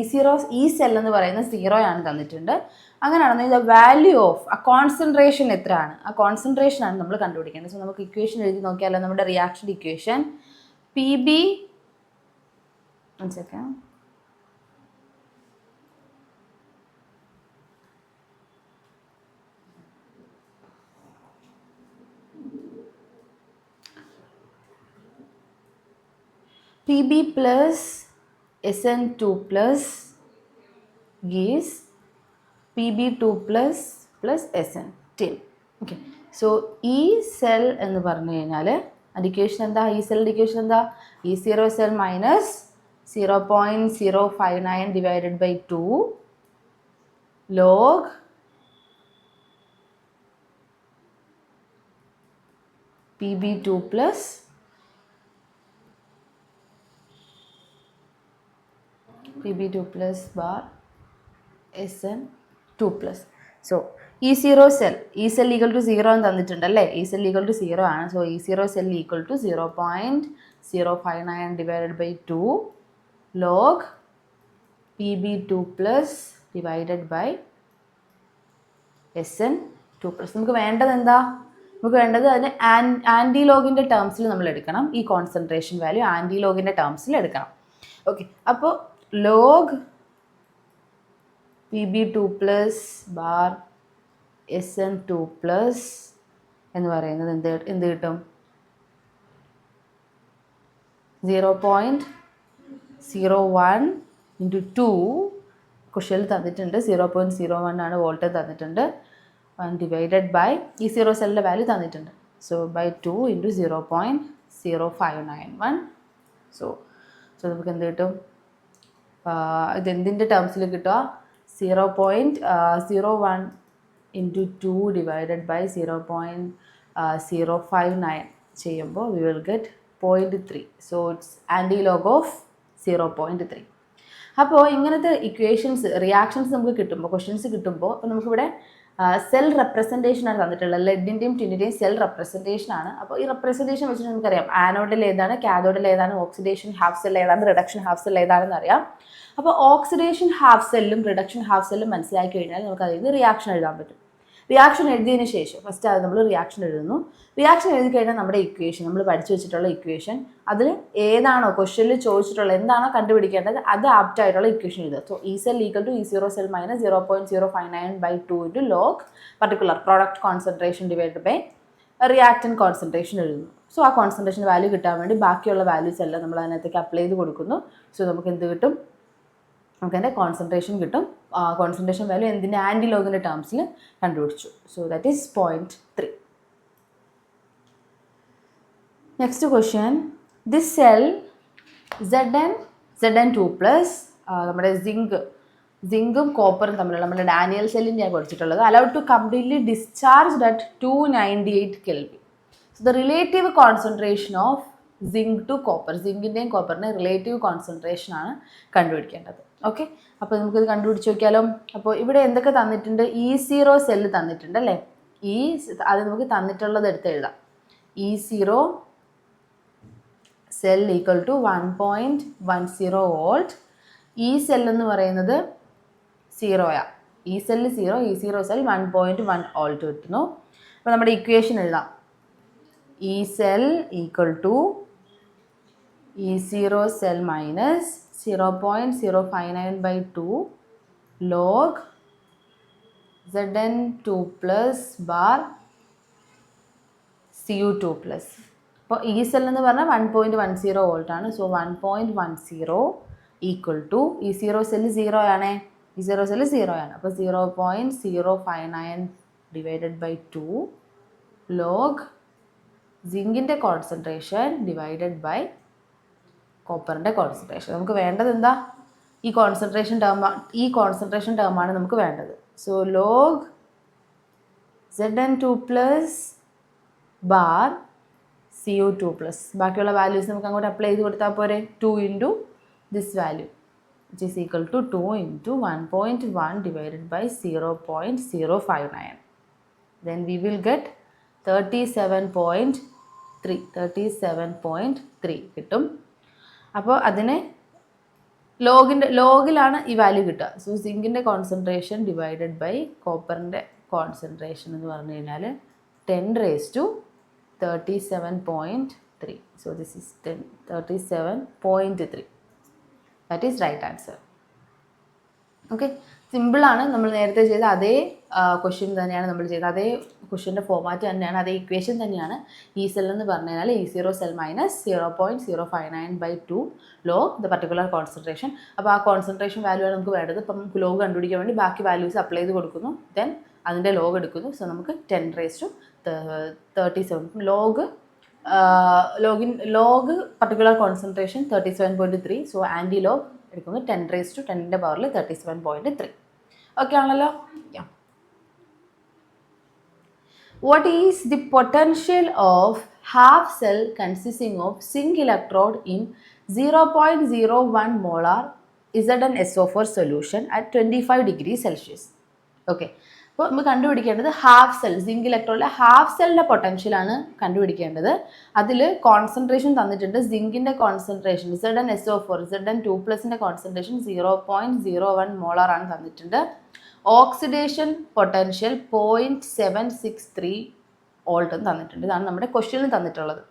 സെൽ എന്ന് പറയുന്നത് 0 ആണ് തന്നിട്ടുണ്ട്. അങ്ങനെയാണെന്ന് ദ വാല്യൂ ഓഫ് ആ കോൺസെൻട്രേഷൻ എത്രയാണ്, ആ കോൺസെൻട്രേഷൻ ആണ് നമ്മൾ കണ്ടുപിടിക്കേണ്ടത്. സോ നമുക്ക് ഇക്വേഷൻ എഴുതി നോക്കിയാലോ. നമ്മുടെ reaction equation PB PB plus SN2 plus gives PB2 plus SN10. Okay. So ഈ സെൽ എന്ന് പറഞ്ഞു കഴിഞ്ഞാൽ ഇക്വേഷൻ എന്താ, ഈ സെല്ലിൻ്റെ ഇക്വേഷൻ എന്താ, E0 cell minus 0.059 divided by 2 log PB2 plus bar SN2 plus. So E0 cell equal to 0 എന്ന് തന്നിട്ടുണ്ടല്ലേ. ഈ സെൽ ഈക്വൽ ടു 0 ആണ്. So E0 cell equal to 0.059 divided by 2 log PB2 plus divided by SN2 plus. നമുക്ക് വേണ്ടത് എന്താ, നമുക്ക് വേണ്ടത് അതിന് ആൻറ്റി ലോഗിൻ്റെ ടേംസിൽ നമ്മൾ എടുക്കണം. ഈ കോൺസെൻട്രേഷൻ വാല്യൂ ആൻറ്റി ലോഗിൻ്റെ ടേംസിൽ എടുക്കണം. ഓക്കെ. അപ്പോൾ log PB2 plus bar SN2 plus എന്ന് പറയുന്നത് എന്ത് കിട്ടും, 0.01 ഇൻറ്റു 2 ക്വസ്റ്റ്യനിൽ തന്നിട്ടുണ്ട്. 0.01 ആണ് വോൾട്ട് തന്നിട്ടുണ്ട്. ഡിവൈഡഡ് ബൈ E0 സെല്ലിൻ്റെ വാല്യൂ തന്നിട്ടുണ്ട്. So by 2 into 0.0591. സോ നമുക്ക് എന്ത് കിട്ടും, ഇതെന്തിൻ്റെ ടേംസിൽ കിട്ടുക, 0.01 ഇൻറ്റു 2 ഡിവൈഡഡ് ബൈ 0.059 ചെയ്യുമ്പോൾ we will get 0.3. So it's anti log of 0.3. അപ്പോൾ ഇങ്ങനത്തെ ഇക്വേഷൻസ് റിയാക്ഷൻസ് നമുക്ക് കിട്ടുമ്പോൾ, ക്വസ്റ്റ്യൻസ് കിട്ടുമ്പോൾ, അപ്പോൾ നമുക്കിവിടെ സെൽ റെപ്രസെൻറ്റേഷനാണ് തന്നിട്ടുള്ളത്. ലെഡിൻ്റെയും ടിന്നിൻ്റെയും സെൽ റെപ്രസെൻറ്റേഷനാണ്. അപ്പോൾ ഈ റെപ്രസെൻറ്റേഷൻ വെച്ചിട്ട് നമുക്കറിയാം ആനോഡിൽ ഏതാണ്, കാഥോഡിൽ ഏതാണ്, ഓക്സിഡേഷൻ ഹാഫ് സെൽ ഏതാണ്, റിഡക്ഷൻ ഹാഫ് സെൽ ഏതാണെന്ന് അറിയാം. അപ്പോൾ ഓക്സിഡേഷൻ ഹാഫ് സെല്ലും റിഡക്ഷൻ ഹാഫ് സെല്ലും മനസ്സിലാക്കി കഴിഞ്ഞാൽ നമുക്ക് അതിൽ നിന്ന് റിയാക്ഷൻ എഴുതാൻ പറ്റും. റിയാക്ഷൻ എഴുതിയതിന് ശേഷം ഫസ്റ്റ് അത് നമ്മൾ റിയാക്ഷൻ എഴുതുന്നു. റിയാക്ഷൻ എഴുതി കഴിഞ്ഞാൽ നമ്മുടെ ഇക്വേഷൻ, നമ്മൾ പഠിച്ചു വെച്ചിട്ടുള്ള ഇക്വേഷൻ, അതിൽ ഏതാണോ ക്വസ്റ്റ്യനിൽ ചോദിച്ചിട്ടുള്ള എന്താണോ കണ്ടുപിടിക്കേണ്ടത് അത് ആപ്റ്റ് ആയിട്ടുള്ള ഇക്വേഷൻ എഴുതുക. So E cell equal to E0 cell minus 0.059 by 2 into log particular product concentration divide by reactant concentration എഴുതുന്നു. സോ ആ കോൺസെൻട്രേഷൻ വാല്യൂ കിട്ടാൻ വേണ്ടി ബാക്കിയുള്ള വാല്യൂസ് എല്ലാം നമ്മൾ അതിനകത്തേക്ക് അപ്ലൈ ചെയ്ത് കൊടുക്കുന്നു. സോ നമുക്ക് എന്ത് കിട്ടും, നമുക്ക് അതിൻ്റെ കോൺസെൻട്രേഷൻ കിട്ടും. കോൺസെൻട്രേഷൻ വാല്യൂ എന്തിൻ്റെ ആൻറ്റി ലോഗിൻ്റെ ടേംസിൽ കണ്ടുപിടിച്ചു. So that is 0.3. Next question, this cell Zn2 plus നമ്മുടെ സിങ്കും കോപ്പറും തമ്മിലുള്ള നമ്മുടെ ഡാനിയൽ സെല്ലിൻ്റെയാണ് പഠിച്ചിട്ടുള്ളത്. Allowed to completely discharge at 298 Kelvin. So the relative concentration of zinc to copper, സിങ്കിൻ്റെയും കോപ്പറിൻ്റെ റിലേറ്റീവ് കോൺസെൻട്രേഷൻ ആണ് കണ്ടുപിടിക്കേണ്ടത്. ഓക്കെ. അപ്പോൾ നമുക്കിത് കണ്ടുപിടിച്ച് നോക്കിയാലോ. അപ്പോൾ ഇവിടെ എന്തൊക്കെ തന്നിട്ടുണ്ട്, E0 സെല്ല് തന്നിട്ടുണ്ട് അല്ലേ. അത് നമുക്ക് തന്നിട്ടുള്ളത് എടുത്ത് എഴുതാം. E0 cell equal to 1.10 volt. ഈ സെല്ലെന്ന് പറയുന്നത് 0യാണ്. ഈ സെല്ല് 0, E0 സെൽ 1.1 വോൾട്ട് കിട്ടുന്നു. അപ്പോൾ നമ്മുടെ ഇക്വേഷൻ എഴുതാം. ഈ cell equal to E0 cell minus 0.059 by 2 log Zn2 plus bar Cu2 plus. അപ്പോൾ ഈ സെൽ എന്ന് പറഞ്ഞാൽ 1.10 വോൾട്ട് ആണ്. So 1.10 equal to E0 cell 0 ആണേ, E0 സെല്ല് 0 ആണ്. അപ്പോൾ 0.059 ഡിവൈഡഡ് ബൈ 2 ലോഗ് സിങ്കിൻ്റെ കോൺസെൻട്രേഷൻ ഡിവൈഡഡ് ബൈ കോപ്പറിൻ്റെ കോൺസെൻട്രേഷൻ. നമുക്ക് വേണ്ടത് എന്താ? ഈ കോൺസെൻട്രേഷൻ ടേമാണ് നമുക്ക് വേണ്ടത്. So log Zn2 plus bar Cu2 plus, ബാക്കിയുള്ള വാല്യൂസ് നമുക്ക് അങ്ങോട്ട് അപ്ലൈ ചെയ്ത് കൊടുത്താൽ പോരെ. 2 into this value which is equal to 2 into 1.1 divided by 0.059. Then we will get 37.3 കിട്ടും. അപ്പോൾ അതിനെ ലോഗിലാണ് ഈ വാല്യൂ കിട്ടുക. സോ സിങ്കിൻ്റെ കോൺസെൻട്രേഷൻ ഡിവൈഡഡ് ബൈ കോപ്പറിൻ്റെ കോൺസെൻട്രേഷൻ എന്ന് പറഞ്ഞു കഴിഞ്ഞാൽ 10⁻37.3. So this is 37.3. That is right answer. Okay, സിമ്പിളാണ്. നമ്മൾ നേരത്തെ ചെയ്ത അതേ ക്വസ്റ്റ്യൻ തന്നെയാണ് നമ്മൾ ചെയ്തത്. അതേ ക്വസ്റ്റ്യൻ്റെ ഫോമാറ്റ് തന്നെയാണ്, അതേ ഇക്വേഷൻ തന്നെയാണ്. ഇ സെൽ എന്ന് പറഞ്ഞു കഴിഞ്ഞാൽ E0 cell minus 0.059/2 log the particular concentration. അപ്പോൾ ആ കോൺസെൻട്രേഷൻ വാല്യൂ ആണ് നമുക്ക് വേണ്ടത്. അപ്പം നമുക്ക് ലോഗ് കണ്ടുപിടിക്കാൻ വേണ്ടി ബാക്കി വാല്യൂസ് അപ്ലൈ ചെയ്ത് കൊടുക്കുന്നു. ദെൻ അതിൻ്റെ ലോഗ് എടുക്കുന്നു. സോ നമുക്ക് 10⁻37 log particular concentration 37.3. So anti log എടുക്കുന്നത് 10⁻10ൻ്റെ പവറിൽ 37.3. ഓക്കെ ആണല്ലോ. What is the potential of half cell consisting of zinc electrode in 0.01 molar ZnSO4 solution at 25 degrees Celsius? Okay. അപ്പോൾ നമ്മൾ കണ്ടുപിടിക്കേണ്ടത് ഹാഫ് സെൽ, സിങ്ക് ഇലക്ട്രോണിലെ ഹാഫ് സെല്ലിൻ്റെ പൊട്ടൻഷ്യലാണ് കണ്ടുപിടിക്കേണ്ടത്. അതിൽ കോൺസെൻട്രേഷൻ തന്നിട്ടുണ്ട്. സിങ്കിൻ്റെ കോൺസെൻട്രേഷൻ ZnSO4 Zn2+ൻ്റെ കോൺസെൻട്രേഷൻ 0.01 മോളാർ ആണ് തന്നിട്ടുണ്ട്. ഓക്സിഡേഷൻ പൊട്ടൻഷ്യൽ 0.763 വോൾട്ട് തന്നിട്ടുണ്ട്. ഇതാണ് നമ്മുടെ ക്വസ്റ്റ്യനിൽ തന്നിട്ടുള്ളത്.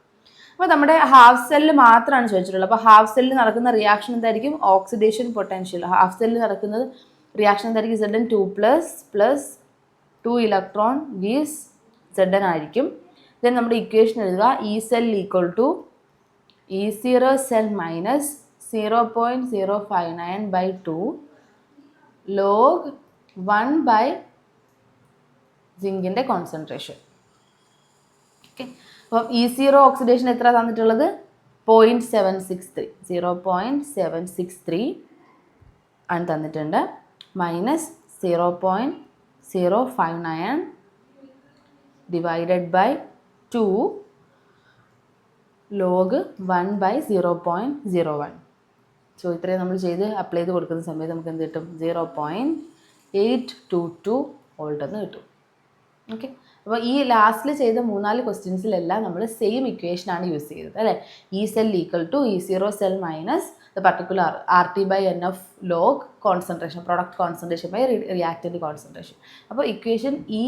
അപ്പോൾ നമ്മുടെ ഹാഫ് സെല്ല് മാത്രമാണ് ചോദിച്ചിട്ടുള്ളത്. അപ്പോൾ ഹാഫ് സെല്ലിൽ നടക്കുന്ന റിയാക്ഷൻ എന്തായിരിക്കും? Oxidation potential. ഹാഫ് സെല്ലിൽ നടക്കുന്നത് റിയാക്ഷൻ എന്തായിരിക്കും? Zn2 plus 2 electron gives Zn ആയിരിക്കും. ദെൻ നമ്മുടെ ഇക്വേഷൻ എഴുതുക. E cell equal to E0 cell minus 0.059/2 log 1 സിങ്കിൻ്റെ കോൺസെൻട്രേഷൻ. ഓക്കെ, അപ്പം E0 ഓക്സിഡേഷൻ എത്ര തന്നിട്ടുള്ളത്? 0.763 ആണ് തന്നിട്ടുണ്ട്. Minus 0.059 divided by 2 log 1/0.01. So ഇത്രയും നമ്മൾ ചെയ്ത് അപ്ലൈ ചെയ്ത് കൊടുക്കുന്ന സമയത്ത് നമുക്ക് എന്ത് കിട്ടും? 0.822 വോൾട്ട് എന്ന് കിട്ടും. ഓക്കെ, അപ്പോൾ ഈ ലാസ്റ്റിൽ ചെയ്ത 3-4 ക്വസ്റ്റ്യൻസിലെല്ലാം നമ്മൾ സെയിം ഇക്വേഷനാണ് യൂസ് ചെയ്തത് അല്ലേ. E cell equal to E0 cell minus the particular RT/NF log concentration, product concentration by reactant concentration. അപ്പോൾ equation E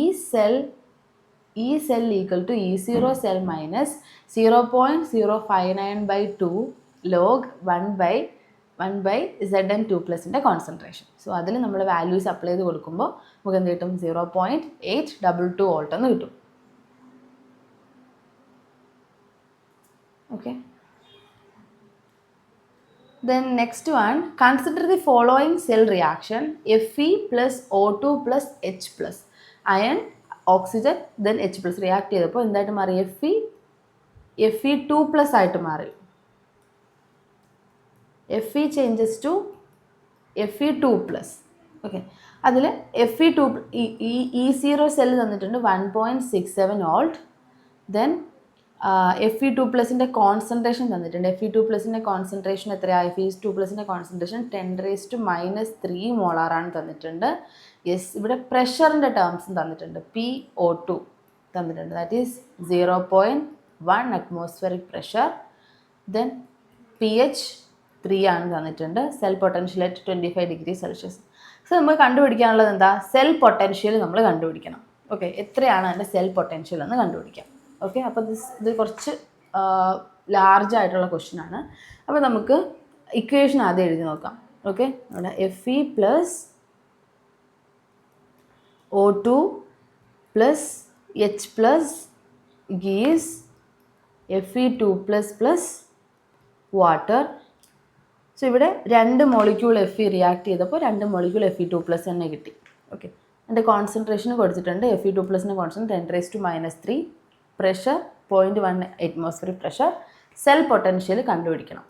cell equal to E0 cell minus 0.059/2 log 1/Zn2+ൻ്റെ കോൺസെൻട്രേഷൻ. സോ അതിൽ നമ്മൾ വാല്യൂസ് അപ്ലൈ ചെയ്ത് കൊടുക്കുമ്പോൾ നമുക്ക് എന്ത് കിട്ടും? 0.822 വോൾട്ട് എന്ന് കിട്ടും. Okay, then next one, consider the following cell reaction Fe plus O2 plus H plus iron oxygen then H plus react ചെയ്തപ്പോൾ എന്തായിട്ട് മാറി? Fe2+ ആയിട്ട് മാറി. Fe changes to Fe2+. Okay, അതിൽ E0 സെല്ല് തന്നിട്ടുണ്ട് 1.67 വോൾട്ട്. ദെൻ Fe2+ൻ്റെ കോൺസെൻട്രേഷൻ തന്നിട്ടുണ്ട്. Fe2+ൻ്റെ concentration എത്രയാണ്? Fe2+ൻ്റെ concentration 10⁻³ മോളാറാണ് തന്നിട്ടുണ്ട്. യെസ്, ഇവിടെ പ്രഷറിൻ്റെ ടേംസും തന്നിട്ടുണ്ട്. PO2 തന്നിട്ടുണ്ട്. That is 0.1 atmospheric pressure. Then pH 3 ആണ് തന്നിട്ടുണ്ട്. Cell potential at 25 degree Celsius. So നമ്മൾ കണ്ടുപിടിക്കാനുള്ളത് എന്താ? സെൽ പൊട്ടൻഷ്യൽ നമ്മൾ കണ്ടുപിടിക്കണം. ഓക്കെ, എത്രയാണ് അതിൻ്റെ സെൽ പൊട്ടൻഷ്യൽ എന്ന് കണ്ടുപിടിക്കാം. ഓക്കെ, അപ്പോൾ ഇത് കുറച്ച് ലാർജ് ആയിട്ടുള്ള ക്വസ്റ്റ്യൻ ആണ്. അപ്പോൾ നമുക്ക് ഇക്വേഷൻ ആദ്യം എഴുതി നോക്കാം. ഓക്കെ, അവിടെ Fe plus O2 plus H plus gives Fe2+ plus water. So ഇവിടെ 2 മോളിക്യൂൾ Fe റിയാക്ട് ചെയ്തപ്പോൾ 2 മോളിക്യൂൾ Fe2+ തന്നെ കിട്ടി. ഓക്കെ, എൻ്റെ കോൺസെൻട്രേഷൻ കൊടുത്തിട്ടുണ്ട്. Fe2+ൻ്റെ concentration 10⁻³ pressure 0.1 atmospheric pressure. Cell potential കണ്ടുപിടിക്കണം.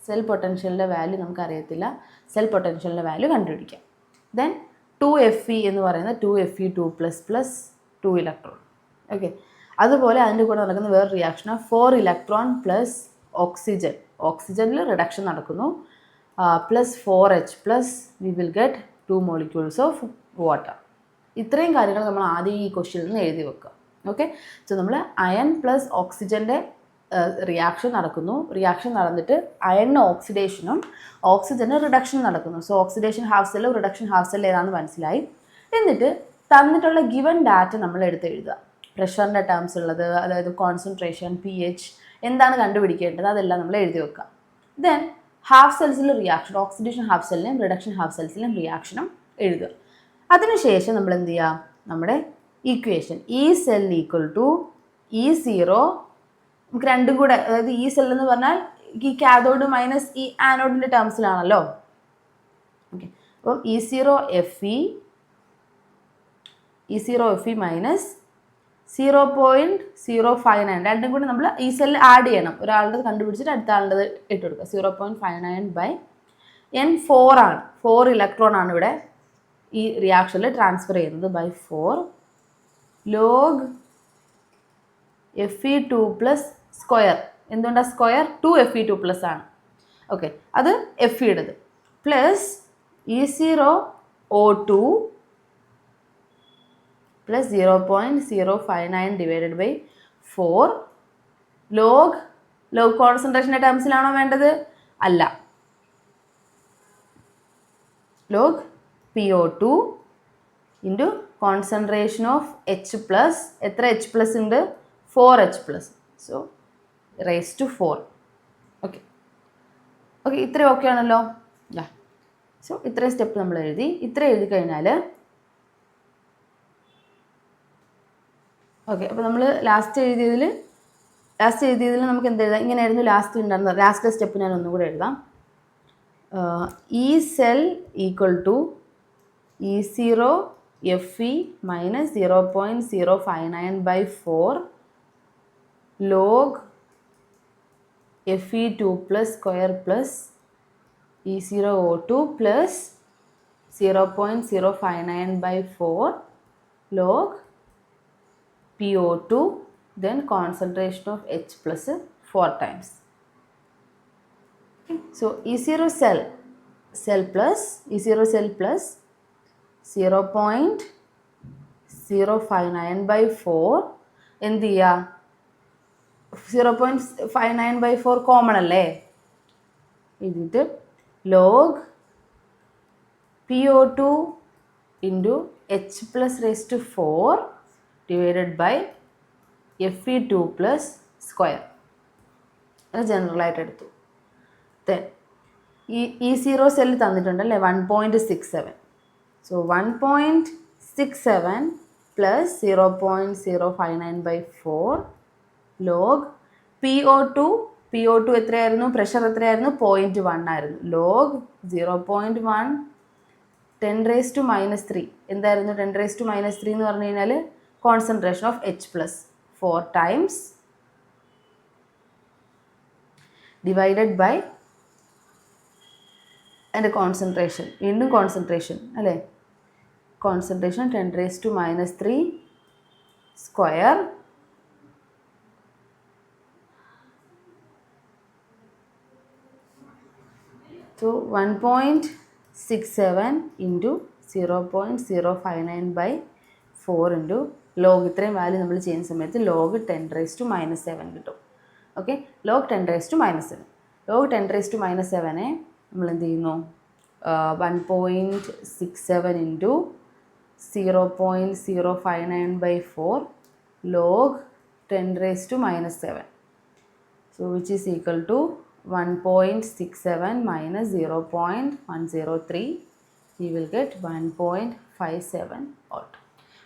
സെൽ പൊട്ടൻഷ്യലിൻ്റെ വാല്യൂ നമുക്കറിയത്തില്ല. സെൽ പൊട്ടൻഷ്യലിൻ്റെ വാല്യൂ കണ്ടുപിടിക്കാം. ദെൻ 2Fe എന്ന് പറയുന്നത് 2Fe2++ 2 ഇലക്ട്രോൺ. ഓക്കെ, അതുപോലെ അതിൻ്റെ കൂടെ നടക്കുന്ന വേറെ റിയാക്ഷനാണ് 4 ഇലക്ട്രോൺ പ്ലസ് ഓക്സിജൻ. ഓക്സിജനിൽ റിഡക്ഷൻ നടക്കുന്നു. Plus 4H+, V will get 2 molecules of water. ഇത്രയും കാര്യങ്ങൾ നമ്മൾ ആദ്യം ഈ ക്വസ്റ്റ്യനിൽ നിന്ന് എഴുതി വെക്കുക. ഓക്കെ, സോ നമ്മൾ അയൺ പ്ലസ് ഓക്സിജൻ്റെ റിയാക്ഷൻ നടക്കുന്നു. റിയാക്ഷൻ നടന്നിട്ട് അയണിന് ഓക്സിഡേഷനും ഓക്സിജന് റിഡക്ഷൻ നടക്കുന്നു. സോ ഓക്സിഡേഷൻ ഹാഫ് സെല്ലും റിഡക്ഷൻ ഹാഫ് സെല്ലും ഏതാണെന്ന് മനസ്സിലായി. എന്നിട്ട് തന്നിട്ടുള്ള ഗിവൻ ഡാറ്റ നമ്മൾ എടുത്ത് എഴുതുക. പ്രഷറിൻ്റെ ടേംസ് ഉള്ളത്, അതായത് കോൺസെൻട്രേഷൻ, pH, എന്താണ് കണ്ടുപിടിക്കേണ്ടത്, അതെല്ലാം നമ്മൾ എഴുതി വെക്കുക. ദെൻ ഹാഫ് സെൽസിൽ റിയാക്ഷൻ, ഓക്സിഡേഷൻ ഹാഫ് സെല്ലിനും റിഡക്ഷൻ ഹാഫ് സെൽസിലും റിയാക്ഷനും എഴുതുക. അതിനുശേഷം നമ്മൾ എന്ത് ചെയ്യുക, നമ്മുടെ equation E cell equal to E0, നമുക്ക് രണ്ടും കൂടെ, അതായത് ഈ സെൽ എന്ന് പറഞ്ഞാൽ ഈ കാഥോഡ് മൈനസ് ഈ ആനോഡിൻ്റെ ടേംസിലാണല്ലോ. ഓക്കെ, അപ്പം E0Fe മൈനസ് 0.059, രണ്ടും കൂടി നമ്മൾ ഈ സെല്ലിൽ ആഡ് ചെയ്യണം. ഒരാളുടെ കണ്ടുപിടിച്ചിട്ട് അടുത്ത ആളുടെ ഇട്ട് കൊടുക്കുക. 0.59/N4 ആണ്. 4 ഇലക്ട്രോൺ ആണ് ഇവിടെ ഈ റിയാക്ഷനിൽ ട്രാൻസ്ഫർ ചെയ്യുന്നത്. By 4 log Fe2+ square. എന്തുകൊണ്ടാണ് സ്ക്വയർ? 2Fe2+ ആണ്. ഓക്കെ, അത് Feയുടേത് plus E0O2 plus 0.059 divided by 4 log കോൺസെൻട്രേഷൻ്റെ ടേംസിലാണോ വേണ്ടത്? അല്ല, log PO2 into concentration of H+. എത്ര H+ ഉണ്ട്? 4H+. So raise to 4. Okay, ഇത്രയും ഓക്കെ ആണല്ലോ. സോ ഇത്രയും സ്റ്റെപ്പ് നമ്മൾ എഴുതി. ഇത്രയും എഴുതി കഴിഞ്ഞാൽ ഓക്കെ, അപ്പോൾ നമ്മൾ ലാസ്റ്റ് എഴുതിയതിൽ നമുക്ക് എന്ത് എഴുതാം? ഇങ്ങനെയായിരുന്നു ലാസ്റ്റ് ഉണ്ടായിരുന്നത്. ലാസ്റ്റ് സ്റ്റെപ്പ് ഞാൻ ഒന്നും കൂടെ എഴുതാം. E cell equal to E0Fe minus 0.059/4 log Fe2+ square plus E0O2 plus 0.059/4 log PO2, then concentration of H+ 4 times. Okay. So E0 cell plus 0.059/4 എന്ത് ചെയ്യുക? 0.59/4 കോമൺ അല്ലേ? എന്നിട്ട് log PO2 into H+ 4 divided by Fe2+ square. അത് ജനറലായിട്ട് എടുത്തു. Then E0 cell തന്നിട്ടുണ്ടല്ലേ 1.67. So 1.67 plus 0.059/4 log PO2 എത്രയായിരുന്നു? Pressure എത്രയായിരുന്നു? 0.1 ആയിരുന്നു. ലോഗ് 0.1 10⁻³ എന്തായിരുന്നു? 10⁻³ എന്ന് പറഞ്ഞു കഴിഞ്ഞാൽ concentration of H+ 4 times divided by അതിൻ്റെ കോൺസെൻട്രേഷൻ, വീണ്ടും കോൺസെൻട്രേഷൻ അല്ലേ? Concentration 10⁻³ square So 1.67 into 0.059/4 into log, ഇത്രയും വാല്യൂ നമ്മൾ ചെയ്യുന്ന സമയത്ത് ലോഗ് 10⁻⁻7 കിട്ടും. Okay, log 10⁻⁻7. ലോഗ് 10⁻⁻7നെ നമ്മൾ എന്ത് ചെയ്യുന്നു? 1.67 into 0.059/4 log 10⁻⁻7. So which is equal to 1.67 minus 0.103, we will get 1.57 volt.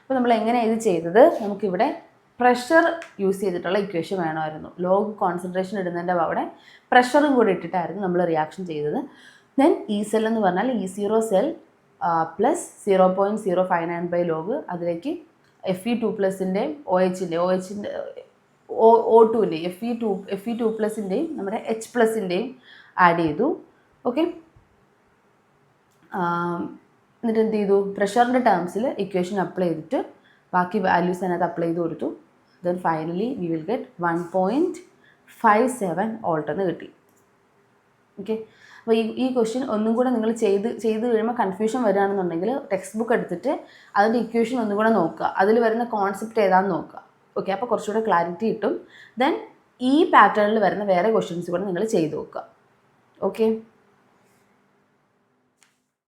അപ്പോൾ നമ്മൾ എങ്ങനെയാണ് ഇത് ചെയ്തത്? നമുക്കിവിടെ പ്രഷർ യൂസ് ചെയ്തിട്ടുള്ള ഇക്വേഷൻ വേണമായിരുന്നു. ലോഗ് കോൺസെൻട്രേഷൻ ഇടുന്നതിൻ്റെ അവിടെ പ്രഷറും കൂടി ഇട്ടിട്ടായിരുന്നു നമ്മൾ റിയാക്ഷൻ ചെയ്തത്. ദെൻ ഇ സെൽ എന്ന് പറഞ്ഞാൽ E0 സെൽ പ്ലസ് 0.059 ലോഗ്, അതിലേക്ക് Fe2+ൻ്റെയും OHൻ്റെ O2ൻ്റെയും Fe2+ൻ്റെയും നമ്മുടെ H+ൻ്റെയും ആഡ് ചെയ്തു. ഓക്കെ, എന്നിട്ട് എന്ത് ചെയ്തു, പ്രഷറിൻ്റെ ടേംസിൽ ഇക്വേഷൻ അപ്ലൈ ചെയ്തിട്ട് ബാക്കി വാല്യൂസ് അതിനകത്ത് അപ്ലൈ ചെയ്ത് കൊടുത്തു. Then finally we will get 1.57 volt എന്ന് കിട്ടി. ഓക്കെ, അപ്പോൾ ഈ ക്വസ്റ്റ്യൻ ഒന്നും കൂടെ നിങ്ങൾ ചെയ്ത് കഴിയുമ്പോൾ കൺഫ്യൂഷൻ വരികയാണെന്നുണ്ടെങ്കിൽ ടെക്സ്റ്റ് ബുക്ക് എടുത്തിട്ട് അതിൻ്റെ ഇക്വേഷൻ ഒന്നും കൂടെ നോക്കുക, അതിൽ വരുന്ന കോൺസെപ്റ്റ് ഏതാണെന്ന് നോക്കുക. ഓക്കെ, അപ്പോൾ കുറച്ചുകൂടെ ക്ലാരിറ്റി കിട്ടും. ദെൻ ഈ പാറ്റേണിൽ വരുന്ന വേറെ ക്വസ്റ്റ്യൻസ് കൂടെ നിങ്ങൾ ചെയ്ത് നോക്കുക. ഓക്കെ.